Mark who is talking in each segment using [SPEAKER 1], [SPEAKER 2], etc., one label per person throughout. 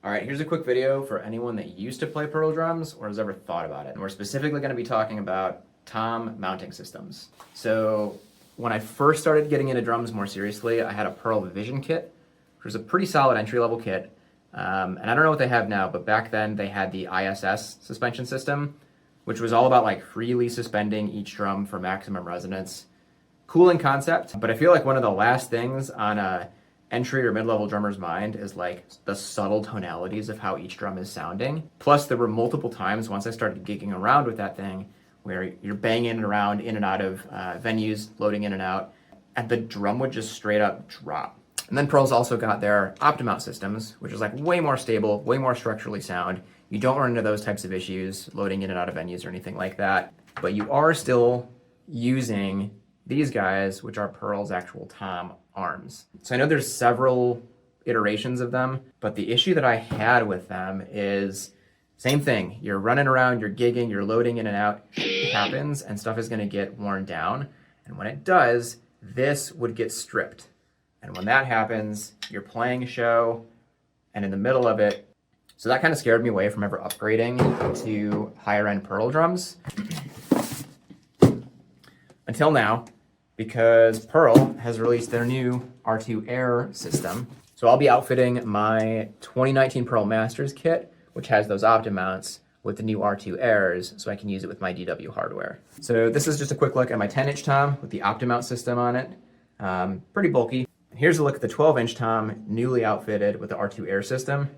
[SPEAKER 1] All right, here's a quick video for anyone that used to play Pearl drums or has ever thought about it. And we're specifically going to be talking about tom mounting systems. So when I first started getting into drums more seriously, I had a Pearl Vision kit, which was a pretty solid entry-level kit. And I don't know what they have now, but back then they had the ISS suspension system, which was all about like freely suspending each drum for maximum resonance. Cool in concept, but I feel like one of the last things on a entry or mid-level drummer's mind is like the subtle tonalities of how each drum is sounding. Plus there were multiple times once I started gigging around with that thing where you're banging it around in and out of venues, loading in and out, and the drum would just straight up drop. And then Pearl's also got their Optimount systems, which is like way more stable, way more structurally sound. You don't run into those types of issues loading in and out of venues or anything like that, but you are still using these guys, which are Pearl's actual tom arms. So I know there's several iterations of them, but the issue that I had with them is same thing. You're running around, you're gigging, you're loading in and out, it happens, and stuff is gonna get worn down. And when it does, this would get stripped. And when that happens, you're playing a show, and in the middle of it, so that kind of scared me away from ever upgrading to higher end Pearl drums. Until now, because Pearl has released their new R2 Air system. So I'll be outfitting my 2019 Pearl Masters kit, which has those Optimounts, with the new R2 Airs, so I can use it with my DW hardware. So this is just a quick look at my 10-inch tom with the Optimount system on it. Pretty bulky. Here's a look at the 12-inch tom, newly outfitted with the R2 Air system.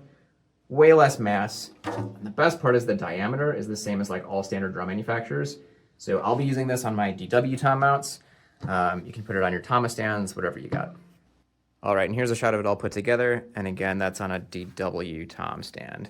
[SPEAKER 1] Way less mass. And the best part is the diameter is the same as like all standard drum manufacturers. So I'll be using this on my DW tom mounts. You can put it on your Thomas stands, whatever you got. All right, and here's a shot of it all put together. And again, that's on a DW tom stand.